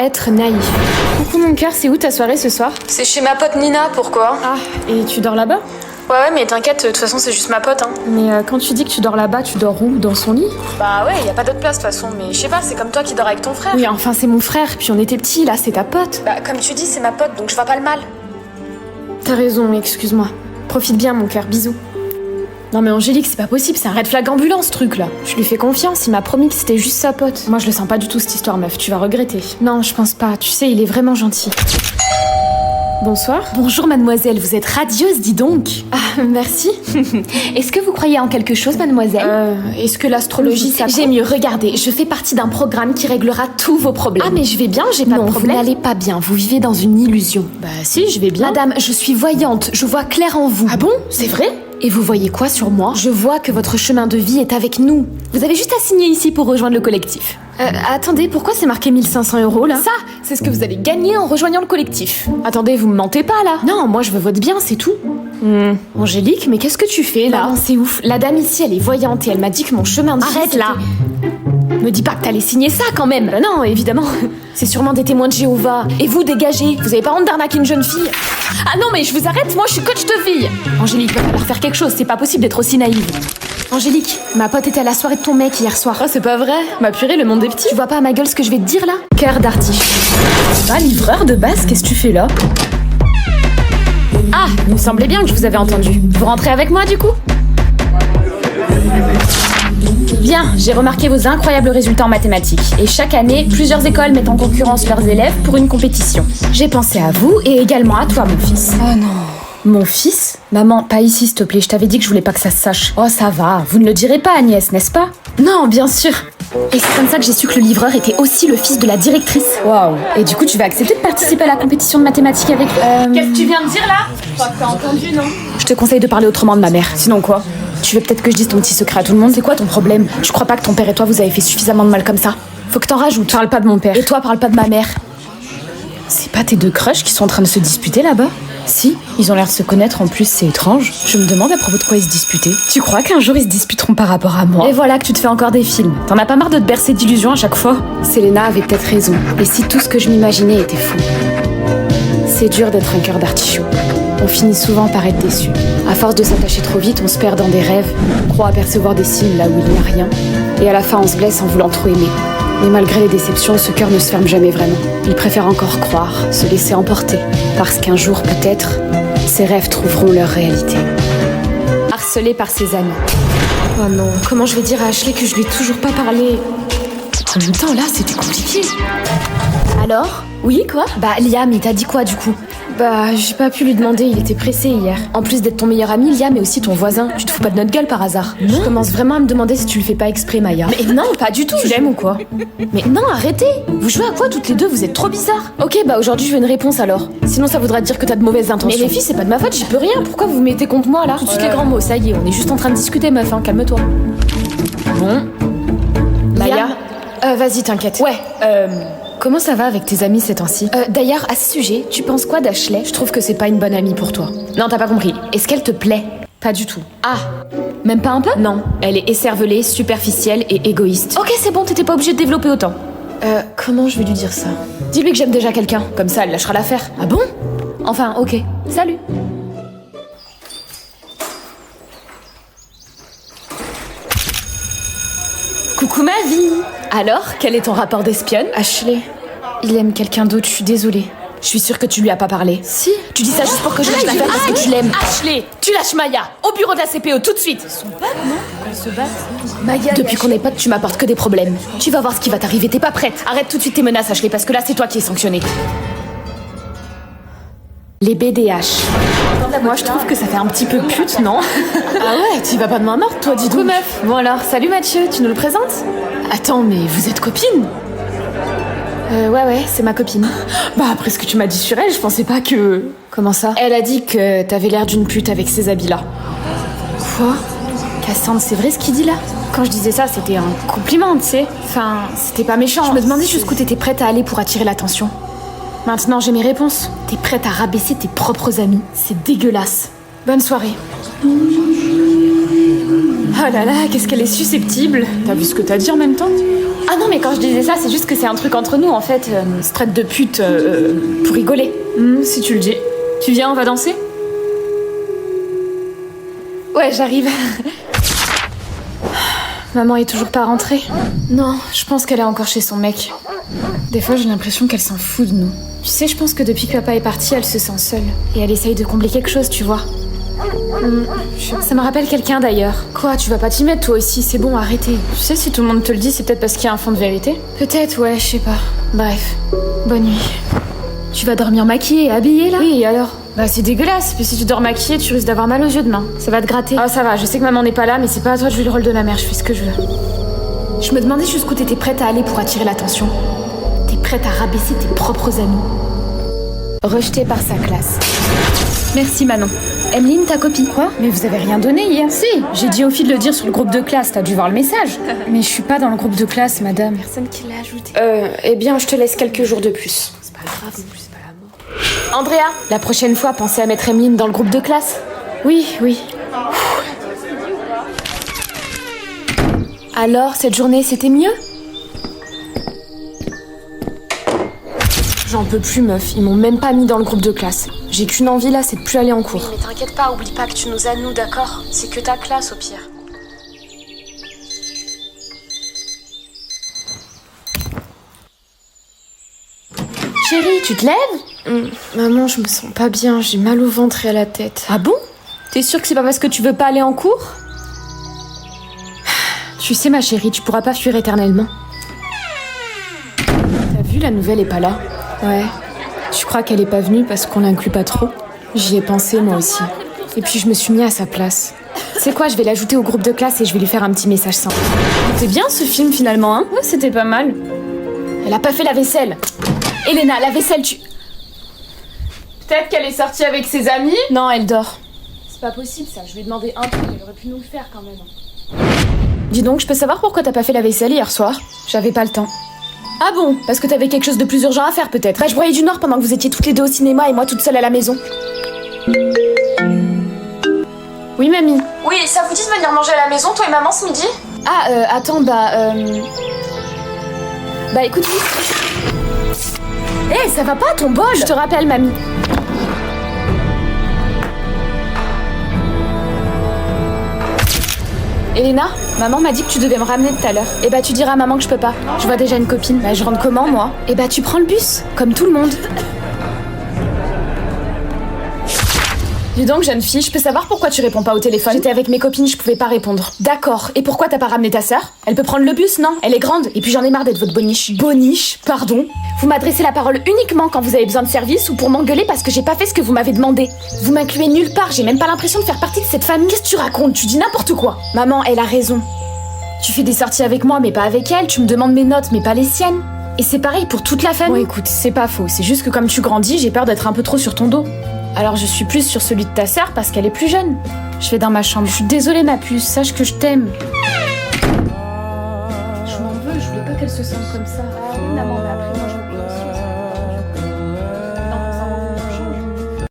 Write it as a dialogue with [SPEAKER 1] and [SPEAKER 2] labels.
[SPEAKER 1] Être naïf. Coucou mon cœur, c'est où ta soirée ce soir?
[SPEAKER 2] C'est chez ma pote Nina, pourquoi?
[SPEAKER 1] Ah, et tu dors là-bas?
[SPEAKER 2] Ouais, mais t'inquiète, de toute façon, c'est juste ma pote, hein.
[SPEAKER 1] Mais quand tu dis que tu dors là-bas, tu dors où? Dans son lit?
[SPEAKER 2] Bah ouais, y a pas d'autre place de toute façon, mais je sais pas, c'est comme toi qui dors avec ton frère.
[SPEAKER 1] Oui, enfin c'est mon frère, puis on était petits, là c'est ta pote.
[SPEAKER 2] Bah comme tu dis, c'est ma pote, donc je vois pas le mal.
[SPEAKER 1] T'as raison, excuse-moi. Profite bien mon cœur, bisous. Non mais Angélique, c'est pas possible, c'est un red flag ambulant ce truc là. Je lui fais confiance, il m'a promis que c'était juste sa pote. Moi je le sens pas du tout cette histoire meuf, tu vas regretter. Non, je pense pas, tu sais, il est vraiment gentil. Bonsoir.
[SPEAKER 3] Bonjour mademoiselle, vous êtes radieuse, dis donc.
[SPEAKER 1] Ah, merci.
[SPEAKER 3] Est-ce que vous croyez en quelque chose, mademoiselle?
[SPEAKER 1] Est-ce que l'astrologie ça...
[SPEAKER 3] J'ai mieux, regardez, je fais partie d'un programme qui réglera tous vos problèmes.
[SPEAKER 1] Ah mais je vais bien, j'ai pas
[SPEAKER 3] Non,
[SPEAKER 1] de problème.
[SPEAKER 3] vous n'allez pas bien, vous vivez dans une illusion.
[SPEAKER 1] Bah si, je vais bien.
[SPEAKER 3] Madame, je suis voyante, je vois clair en vous.
[SPEAKER 1] Ah bon? C'est vrai?
[SPEAKER 3] Et vous voyez quoi sur moi? Je vois que votre chemin de vie est avec nous. Vous avez juste à signer ici pour rejoindre le collectif.
[SPEAKER 1] Attendez, pourquoi c'est marqué 1500 € là?
[SPEAKER 3] Ça, c'est ce que vous allez gagner en rejoignant le collectif.
[SPEAKER 1] Attendez, vous me mentez pas là? Non, moi je veux votre bien, c'est tout. Angélique, mais qu'est-ce que tu fais là?
[SPEAKER 3] Non, c'est ouf. La dame ici, elle est voyante et elle m'a dit que mon chemin de vie...
[SPEAKER 1] Arrête là!
[SPEAKER 3] Me dis pas que t'allais signer ça quand même.
[SPEAKER 1] Bah non, évidemment.
[SPEAKER 3] C'est sûrement des témoins de Jéhovah. Et vous, dégagez. Vous avez pas honte d'arnaquer une jeune fille? Ah non, mais je vous arrête, moi je suis coach de filles. Angélique, va falloir faire quelque chose, c'est pas possible d'être aussi naïve. Angélique, ma pote était à la soirée de ton mec hier soir.
[SPEAKER 1] Oh, c'est pas vrai? Ma purée, le monde est petit.
[SPEAKER 3] Tu vois pas à ma gueule ce que je vais te dire là?
[SPEAKER 1] Cœur d'artichaut. Ah, livreur de base, qu'est-ce que tu fais là? Ah, il me semblait bien que je vous avais entendu. Vous rentrez avec moi du coup? Bien, j'ai remarqué vos incroyables résultats en mathématiques. Et chaque année, plusieurs écoles mettent en concurrence leurs élèves pour une compétition. J'ai pensé à vous et également à toi, mon fils.
[SPEAKER 3] Oh non.
[SPEAKER 1] Mon fils? Maman, pas ici s'il te plaît, je t'avais dit que je voulais pas que ça se sache. Oh ça va, vous ne le direz pas Agnès, n'est-ce pas? Non, bien sûr.
[SPEAKER 3] Et c'est comme ça que j'ai su que le livreur était aussi le fils de la directrice.
[SPEAKER 1] Waouh. Et du coup, tu vas accepter de participer à la compétition de mathématiques avec...
[SPEAKER 3] Qu'est-ce que tu viens de dire là? Je crois que t'as entendu, non?
[SPEAKER 1] Je te conseille de parler autrement de ma mère. Sinon quoi? Tu veux peut-être que je dise ton petit secret à tout le monde? C'est quoi ton problème? Tu crois pas que ton père et toi vous avez fait suffisamment de mal comme ça? Faut que t'en rajoutes. Parle pas de mon père. Et toi, parle pas de ma mère. C'est pas tes deux crushs qui sont en train de se disputer là-bas? Si, ils ont l'air de se connaître en plus, c'est étrange. Je me demande à propos de quoi ils se disputaient. Tu crois qu'un jour ils se disputeront par rapport à moi? Et voilà que tu te fais encore des films. T'en as pas marre de te bercer d'illusions à chaque fois? Selena avait peut-être raison. Et si tout ce que je m'imaginais était faux? C'est dur d'être un cœur d'artichaut. On finit souvent par être déçu. À force de s'attacher trop vite, on se perd dans des rêves, on croit apercevoir des signes là où il n'y a rien. Et à la fin, on se blesse en voulant trop aimer. Mais malgré les déceptions, ce cœur ne se ferme jamais vraiment. Il préfère encore croire, se laisser emporter. Parce qu'un jour, peut-être, ses rêves trouveront leur réalité. Harcelé par ses amis. Oh non, comment je vais dire à Ashley que je lui ai toujours pas parlé? En même temps, là, c'était compliqué.
[SPEAKER 3] Alors?
[SPEAKER 1] Oui, quoi?
[SPEAKER 3] Bah Liam, il t'a dit quoi du coup?
[SPEAKER 1] Bah, j'ai pas pu lui demander, il était pressé hier.
[SPEAKER 3] En plus d'être ton meilleur ami, Liam est aussi ton voisin. Tu te fous pas de notre gueule par hasard?
[SPEAKER 1] Je commence vraiment à me demander si tu le fais pas exprès, Maya.
[SPEAKER 3] Mais non, pas du tout.
[SPEAKER 1] Tu l'aimes ou quoi?
[SPEAKER 3] Mais non, arrêtez. Vous jouez à quoi toutes les deux? Vous êtes trop bizarres.
[SPEAKER 1] Ok, bah aujourd'hui je veux une réponse alors. Sinon ça voudra dire que t'as de mauvaises intentions.
[SPEAKER 3] Mais les filles, c'est pas de ma faute, j'y peux rien. Pourquoi vous mettez contre moi là?
[SPEAKER 1] Tout de suite les grands mots, ça y est, on est juste en train de discuter meuf, hein, calme-toi. Bon. Maya? Vas-y, t'inquiète.
[SPEAKER 3] Ouais,
[SPEAKER 1] Comment ça va avec tes amis ces temps-ci?
[SPEAKER 3] D'ailleurs, à ce sujet, tu penses quoi d'Ashley?
[SPEAKER 1] Je trouve que c'est pas une bonne amie pour toi.
[SPEAKER 3] Non, t'as pas compris. Est-ce qu'elle te plaît?
[SPEAKER 1] Pas du tout.
[SPEAKER 3] Ah, même pas un peu?
[SPEAKER 1] Non, elle est écervelée, superficielle et égoïste.
[SPEAKER 3] Ok, c'est bon, t'étais pas obligée de développer autant.
[SPEAKER 1] Comment je vais lui dire ça? Dis-lui que j'aime déjà quelqu'un, comme ça elle lâchera l'affaire.
[SPEAKER 3] Ah bon?
[SPEAKER 1] Enfin, ok. Salut.
[SPEAKER 3] Coucou ma vie.
[SPEAKER 1] Alors, quel est ton rapport d'espionne? Ashley, il aime quelqu'un d'autre, je suis désolée. Je suis sûre que tu lui as pas parlé.
[SPEAKER 3] Si. Tu dis ça juste pour que je lâche l'affaire parce que tu l'aimes. Ashley, tu lâches Maya. Au bureau de la CPE tout de suite.
[SPEAKER 1] Ils sont potes, non? Quand ils se battent.
[SPEAKER 3] Maya, depuis qu'on est potes, tu m'apportes que des problèmes. Tu vas voir ce qui va t'arriver, t'es pas prête. Arrête tout de suite tes menaces, Ashley, parce que là c'est toi qui es sanctionnée.
[SPEAKER 1] Les BDH. Moi je trouve que ça fait un petit peu pute, non?
[SPEAKER 3] Ah ouais, t'y vas pas de main morte, toi, dis donc.
[SPEAKER 1] Meuf. Bon alors, salut Mathieu, tu nous le présentes?
[SPEAKER 3] Attends, mais vous êtes copines?
[SPEAKER 1] Ouais, c'est ma copine.
[SPEAKER 3] Bah après ce que tu m'as dit sur elle, je pensais pas que...
[SPEAKER 1] Comment ça? Elle a dit que t'avais l'air d'une pute avec ces habits-là.
[SPEAKER 3] Quoi?
[SPEAKER 1] Cassandre, c'est vrai ce qu'il dit là? Quand je disais ça, c'était un compliment, tu sais. Enfin, c'était pas méchant.
[SPEAKER 3] Je me demandais jusqu'où t'étais prête à aller pour attirer l'attention.
[SPEAKER 1] Maintenant, j'ai mes réponses.
[SPEAKER 3] T'es prête à rabaisser tes propres amis. C'est dégueulasse.
[SPEAKER 1] Bonne soirée. Oh là là, qu'est-ce qu'elle est susceptible.
[SPEAKER 3] T'as vu ce que t'as dit en même temps? Ah non, mais quand je disais ça, c'est juste que c'est un truc entre nous, en fait. On se traite de pute pour rigoler.
[SPEAKER 2] Si tu le dis. Tu viens, on va danser?
[SPEAKER 3] Ouais, j'arrive. Maman est toujours pas rentrée?
[SPEAKER 1] Non, je pense qu'elle est encore chez son mec. Des fois, j'ai l'impression qu'elle s'en fout de nous. Tu sais, je pense que depuis que papa est parti, elle se sent seule.
[SPEAKER 3] Et elle essaye de combler quelque chose, tu vois. Ça me rappelle quelqu'un d'ailleurs.
[SPEAKER 1] Quoi, tu vas pas t'y mettre toi aussi, c'est bon, arrêtez.
[SPEAKER 2] Tu sais, si tout le monde te le dit, c'est peut-être parce qu'il y a un fond de vérité.
[SPEAKER 1] Peut-être, ouais, je sais pas. Bref, bonne nuit.
[SPEAKER 3] Tu vas dormir maquillée et habillée là?
[SPEAKER 1] Oui, et alors?
[SPEAKER 2] Bah c'est dégueulasse, puis si tu dors maquillée, tu risques d'avoir mal aux yeux demain.
[SPEAKER 3] Ça va te gratter.
[SPEAKER 2] Ah ça va, je sais que maman n'est pas là, mais c'est pas à toi de jouer le rôle de la mère, je fais ce que je veux.
[SPEAKER 3] Je me demandais jusqu'où t'étais prête à aller pour attirer l'attention. T'es prête à rabaisser tes propres amis.
[SPEAKER 1] Rejetée par sa classe.
[SPEAKER 3] Merci Manon. Emeline, ta copie.
[SPEAKER 1] Quoi? Mais vous avez rien donné hier?
[SPEAKER 3] Si, j'ai dit aux filles de le dire sur le groupe de classe, t'as dû voir le message.
[SPEAKER 1] Mais je suis pas dans le groupe de classe, madame.
[SPEAKER 3] Personne qui l'a ajouté.
[SPEAKER 1] Eh bien, je te laisse quelques jours de plus.
[SPEAKER 3] C'est pas grave, en plus, c'est pas la mort. Andrea, la prochaine fois, pensez à mettre Emeline dans le groupe de classe.
[SPEAKER 1] Oui, oui.
[SPEAKER 3] Alors, cette journée, c'était mieux? J'en peux plus, meuf. Ils m'ont même pas mis dans le groupe de classe. J'ai qu'une envie là, c'est de plus aller en cours.
[SPEAKER 2] Oui, mais t'inquiète pas, oublie pas que tu nous as nous, d'accord? C'est que ta classe au pire.
[SPEAKER 3] Chérie, tu te lèves?
[SPEAKER 1] Maman, je me sens pas bien, j'ai mal au ventre et à la tête.
[SPEAKER 3] Ah bon? T'es sûre que c'est pas parce que tu veux pas aller en cours? Tu sais, ma chérie, tu pourras pas fuir éternellement. T'as vu, la nouvelle est pas là.
[SPEAKER 1] Ouais.
[SPEAKER 3] Tu crois qu'elle est pas venue parce qu'on l'inclut pas trop?
[SPEAKER 1] J'y ai pensé, moi aussi. Et puis, je me suis mis à sa place.
[SPEAKER 3] C'est quoi, je vais l'ajouter au groupe de classe et je vais lui faire un petit message simple.
[SPEAKER 2] C'est bien ce film finalement, hein? Ouais, c'était pas mal.
[SPEAKER 3] Elle a pas fait la vaisselle. Elena, la vaisselle, tu...
[SPEAKER 2] Peut-être qu'elle est sortie avec ses amis?
[SPEAKER 3] Non, elle dort.
[SPEAKER 2] C'est pas possible ça, je lui ai demandé un truc, elle aurait pu nous le faire quand même.
[SPEAKER 3] Dis donc, je peux savoir pourquoi t'as pas fait la vaisselle hier soir?
[SPEAKER 1] J'avais pas le temps.
[SPEAKER 3] Ah bon? Parce que t'avais quelque chose de plus urgent à faire peut-être. Bah, je broyais du Nord pendant que vous étiez toutes les deux au cinéma et moi toute seule à la maison. Oui, mamie.
[SPEAKER 2] Oui, ça vous dit de venir manger à la maison, toi et maman, ce midi?
[SPEAKER 3] Ah, attends, bah, écoute, vite. Hé, ça va pas ton bol? Je te rappelle, mamie. Elena, maman m'a dit que tu devais me ramener tout à l'heure. Eh bah, tu diras à maman que je peux pas. Je vois déjà une copine. Bah, je rentre comment, moi? Eh bah, tu prends le bus, comme tout le monde. Dis donc, jeune fille, je peux savoir pourquoi tu réponds pas au téléphone? J'étais avec mes copines, je pouvais pas répondre. D'accord. Et pourquoi t'as pas ramené ta sœur? Elle peut prendre le bus, non? Elle est grande. Et puis j'en ai marre d'être votre boniche. Boniche? Pardon? Vous m'adressez la parole uniquement quand vous avez besoin de service ou pour m'engueuler parce que j'ai pas fait ce que vous m'avez demandé. Vous m'incluez nulle part, j'ai même pas l'impression de faire partie de cette famille. Qu'est-ce que tu racontes? Tu dis n'importe quoi. Maman, elle a raison. Tu fais des sorties avec moi, mais pas avec elle. Tu me demandes mes notes, mais pas les siennes. Et c'est pareil pour toute la famille.
[SPEAKER 1] Bon, écoute, c'est pas faux. C'est juste que comme tu grandis, j'ai peur d'être un peu trop sur ton dos. Alors je suis plus sur celui de ta sœur parce qu'elle est plus jeune. Je vais dans ma chambre. Je suis désolée, ma puce. Sache que je t'aime. Je m'en veux. Je voulais pas qu'elle se sente comme ça. Maman m'a appris moi je